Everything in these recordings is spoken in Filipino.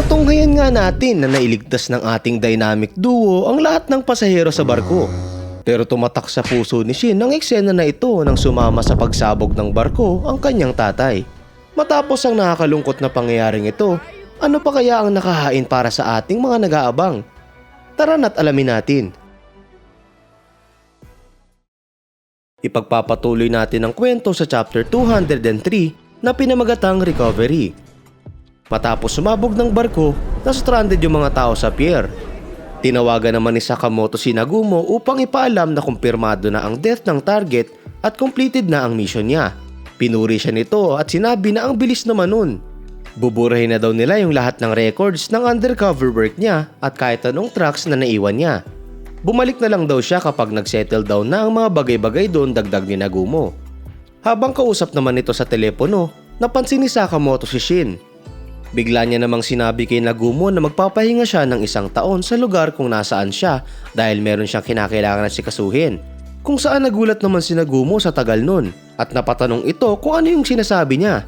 Natunghayan nga natin na nailigtas ng ating dynamic duo ang lahat ng pasahero sa barko. Pero tumatak sa puso ni Shin ang eksena na ito nang sumama sa pagsabog ng barko ang kanyang tatay. Matapos ang nakakalungkot na pangyayaring ito, ano pa kaya ang nakahain para sa ating mga nag-aabang? Tara na't alamin natin. Ipagpapatuloy natin ang kwento sa chapter 203 na pinamagatang Recovery. Matapos sumabog ng barko, na-stranded yung mga tao sa pier. Tinawagan naman ni Sakamoto si Nagumo upang ipaalam na kumpirmado na ang death ng target at completed na ang mission niya. Pinuri siya nito at sinabi na ang bilis naman nun. Buburahin na daw nila yung lahat ng records ng undercover work niya at kahit anong tracks na naiwan niya. Bumalik na lang daw siya kapag nag-settle down na ang mga bagay-bagay doon, dagdag ni Nagumo. Habang kausap naman ito sa telepono, napansin ni Sakamoto si Shin. Bigla niya namang sinabi kay Nagumo na magpapahinga siya ng 1 taon sa lugar kung nasaan siya dahil meron siyang kinakailangan na sikasuhin. Kung saan nagulat naman si Nagumo sa tagal nun at napatanong ito kung ano yung sinasabi niya.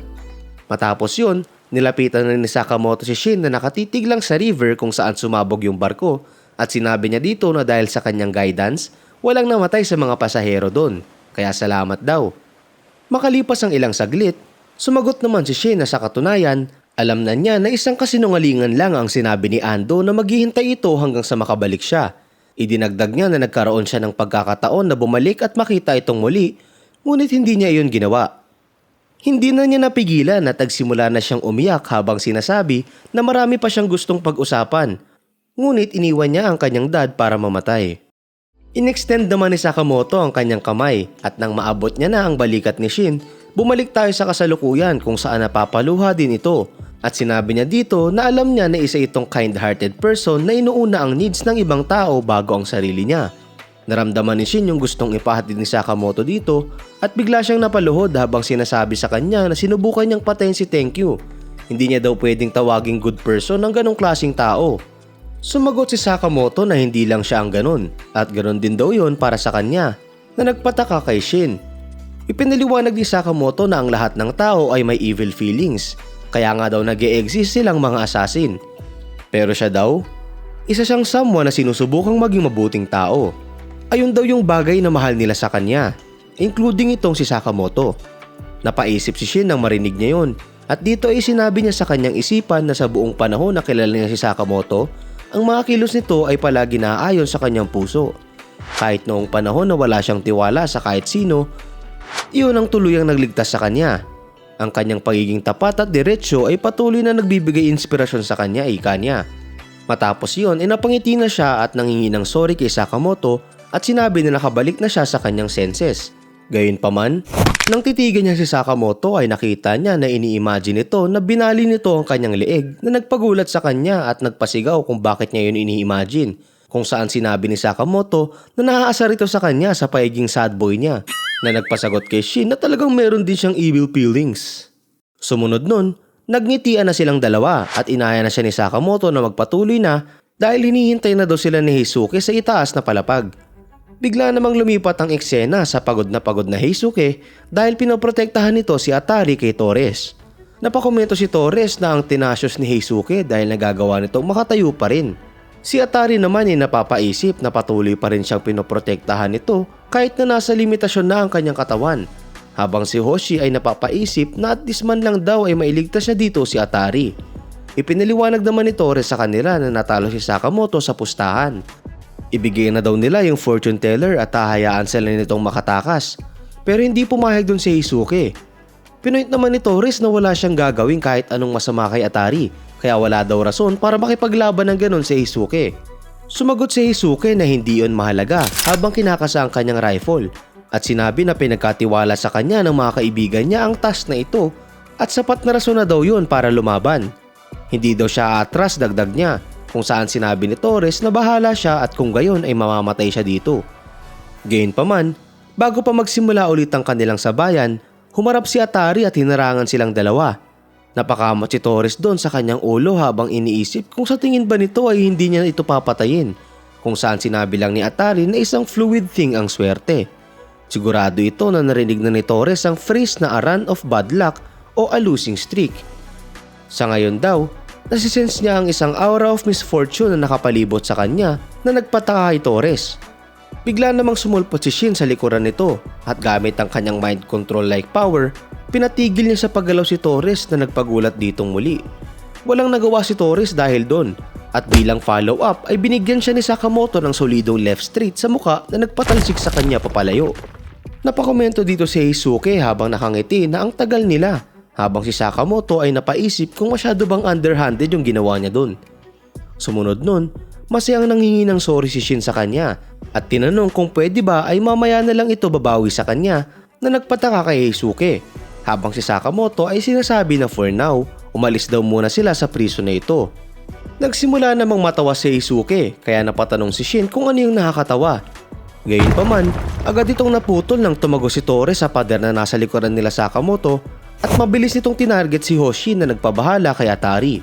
Matapos yun, nilapitan na ni Sakamoto si Shin na nakatitig lang sa river kung saan sumabog yung barko at sinabi niya dito na dahil sa kanyang guidance, walang namatay sa mga pasahero doon, kaya salamat daw. Makalipas ang ilang saglit, sumagot naman si Shin na sa katunayan, alam na niya na isang kasinungalingan lang ang sinabi ni Ando na maghihintay ito hanggang sa makabalik siya. Idinagdag niya na nagkaroon siya ng pagkakataon na bumalik at makita itong muli, ngunit hindi niya iyon ginawa. Hindi na niya napigilan at nagsimula na siyang umiyak habang sinasabi na marami pa siyang gustong pag-usapan. Ngunit iniwan niya ang kanyang dad para mamatay. Inextend naman ni Sakamoto ang kanyang kamay at nang maabot niya na ang balikat ni Shin, bumalik tayo sa kasalukuyan kung saan napapaluha din ito at sinabi niya dito na alam niya na isa itong kind-hearted person na inuuna ang needs ng ibang tao bago ang sarili niya. Naramdaman ni Shin yung gustong ipahatid ni Sakamoto dito at bigla siyang napaluhod habang sinasabi sa kanya na sinubukan niyang patayin si Tenkyu. Hindi niya daw pwedeng tawaging good person ng ganong klaseng tao. Sumagot si Sakamoto na hindi lang siya ang ganon at ganon din daw yon para sa kanya na nagpataka kay Shin. Ipinaliwanag ni Sakamoto na ang lahat ng tao ay may evil feelings, kaya nga daw nag-e-exist silang mga assassin. Pero siya daw, isa siyang someone na sinusubukang maging mabuting tao. Ayun daw yung bagay na mahal nila sa kanya, including itong si Sakamoto. Napaisip si Shin nang marinig niya yun, at dito ay sinabi niya sa kanyang isipan na sa buong panahon na kilala niya si Sakamoto, ang mga kilos nito ay palagi naaayon sa kanyang puso. Kahit noong panahon na wala siyang tiwala sa kahit sino, iyon ang tuluyang nagligtas sa kanya. Ang kanyang pagiging tapat at diretsyo ay patuloy na nagbibigay inspirasyon sa kanya, ika niya. Matapos yun, napangiti na siya at nangingi ng sorry kay Sakamoto at sinabi na nakabalik na siya sa kanyang senses. Gayunpaman, nang titigan niya si Sakamoto ay nakita niya na ini-imagine ito na binali nito ang kanyang leeg na nagpagulat sa kanya at nagpasigaw kung bakit niya yun ini-imagine. Kung saan sinabi ni Sakamoto na naaasar ito sa kanya sa pagiging sad boy niya, na nagpasagot kay Shin na talagang meron din siyang evil feelings. Sumunod nun, nagngitian na silang dalawa at inaya na siya ni Sakamoto na magpatuloy na dahil hinihintay na daw sila ni Heisuke sa itaas na palapag. Bigla namang lumipat ang eksena sa pagod na Heisuke dahil pinoprotektahan nito si Atari kay Torres. Napakomento si Torres na ang tinasyos ni Heisuke dahil nagagawa nitong makatayo pa rin. Si Atari naman ay napapaisip na patuloy pa rin siyang pinoprotektahan nito kahit na nasa limitasyon na ang kanyang katawan. Habang si Hoshi ay napapaisip na at least man lang daw ay mailigtas na dito si Atari. Ipinaliwanag naman ni Torres sa kanila na natalo si Sakamoto sa pustahan. Ibigay na daw nila yung fortune teller at hahayaan sila nitong makatakas. Pero hindi pumayag dun si Heisuke. Pinoint naman ni Torres na wala siyang gagawin kahit anong masama kay Atari, kaya wala daw rason para makipaglaban ng ganon si Heisuke. Sumagot si Heisuke na hindi yon mahalaga habang kinakasa ang kanyang rifle at sinabi na pinagkatiwala sa kanya ng mga kaibigan niya ang task na ito at sapat na rason na daw yon para lumaban. Hindi daw siya atras, dagdag niya, kung saan sinabi ni Torres na bahala siya at kung gayon ay mamamatay siya dito. Gayunpaman, bago pa magsimula ulit ang kanilang sabayan, humarap si Atari at hinarangan silang dalawa. Napakamot si Torres doon sa kanyang ulo habang iniisip kung sa tingin ba nito ay hindi niya ito papatayin, kung saan sinabi lang ni Atari na isang fluid thing ang swerte. Sigurado ito na narinig na ni Torres ang phrase na a run of bad luck o a losing streak. Sa ngayon daw, nasisense niya ang isang aura of misfortune na nakapalibot sa kanya na nagpataka kay Torres. Bigla namang sumulpot si Shin sa likuran nito at gamit ang kanyang mind control like power, pinatigil niya sa paggalaw si Torres na nagpagulat ditong muli. Walang nagawa si Torres dahil doon at bilang follow-up ay binigyan siya ni Sakamoto ng solidong left straight sa muka na nagpatalsik sa kanya papalayo. Napakomento dito si Heisuke habang nakangiti na ang tagal nila, habang si Sakamoto ay napaisip kung masyado bang underhanded yung ginawa niya doon. Sumunod nun, masayang nanghingi ng sorry si Shin sa kanya at tinanong kung pwede ba ay mamaya na lang ito babawi sa kanya na nagpataka kay Heisuke, habang si Sakamoto ay sinasabi na for now, umalis daw muna sila sa prison na ito. Nagsimula namang matawa si Heisuke kaya napatanong si Shin kung ano yung nakakatawa. Gayunpaman, agad itong naputol nang tumago si Torres sa pader na nasa likuran nila Sakamoto at mabilis nitong tinarget si Hoshi na nagpabahala kay Atari.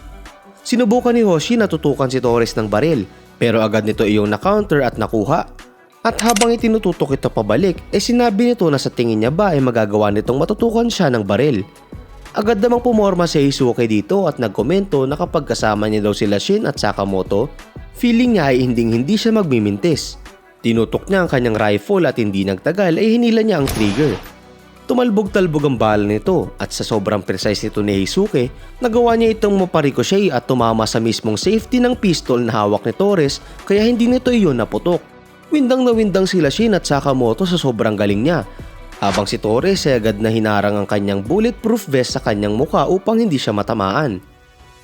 Sinubukan ni Hoshi na tutukan si Torres ng baril pero agad nito iyong na-counter at nakuha. At habang itinututok ito pabalik, sinabi nito na sa tingin niya ba ay magagawa nitong matutukan siya ng baril. Agad namang pumorma si Heisuke dito at nagkomento na kapag kasama niya daw sila Shin at Sakamoto, feeling niya ay hindi siya magmimintis. Tinutok niya ang kanyang rifle at hindi nagtagal ay hinila niya ang trigger. Tumalbog-talbog ang bala nito at sa sobrang precise nito ni Heisuke, nagawa niya itong maparicochet at tumama sa mismong safety ng pistol na hawak ni Torres kaya hindi nito iyon naputok. Windang na windang sila Shin at Sakamoto sa sobrang galing niya, habang si Torres ay agad na hinarang ang kanyang bulletproof vest sa kanyang muka upang hindi siya matamaan.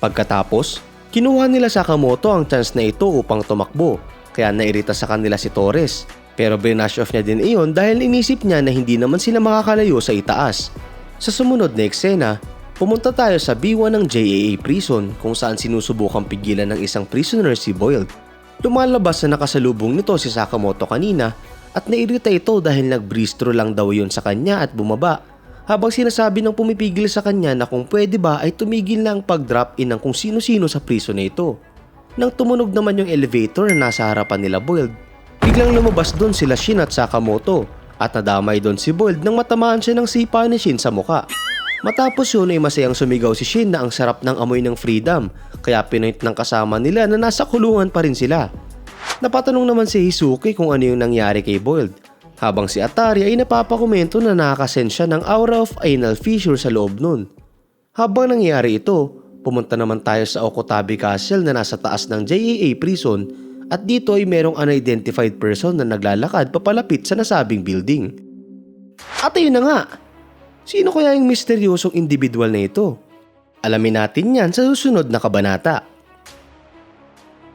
Pagkatapos, kinuha nila Sakamoto ang chance na ito upang tumakbo, kaya nairita sa kanila si Torres. Pero brinash off niya din iyon dahil inisip niya na hindi naman sila makakalayo sa itaas. Sa sumunod na eksena, pumunta tayo sa B1 ng JAA prison kung saan sinusubukang pigilan ng isang prisoner si Boyle. Lumalabas na nakasalubong nito si Sakamoto kanina at nairita ito dahil nag-breeze through lang daw yun sa kanya at bumaba, habang sinasabi ng pumipigil sa kanya na kung pwede ba ay tumigil na ang pag-drop in ng kung sino-sino sa prison na ito. Nang tumunog naman yung elevator na nasa harapan nila Boyle, biglang lumabas doon sila Shin at Sakamoto at nadamay doon si Boyle nang matamaan siya ng sipa ni Shin sa muka. Matapos yun ay masayang sumigaw si Shin na ang sarap ng amoy ng freedom kaya pinoint ng kasama nila na nasa kulungan pa rin sila. Napatanong naman si Heisuke kung ano yung nangyari kay Boyle, habang si Atari ay napapakomento na nakakasense siya ng aura of anal fissure sa loob nun. Habang nangyari ito, pumunta naman tayo sa Okotabi Castle na nasa taas ng JAA prison at dito ay merong unidentified person na naglalakad papalapit sa nasabing building. At ayun na nga! Sino kaya yung misteryosong individual na ito? Alamin natin yan sa susunod na kabanata.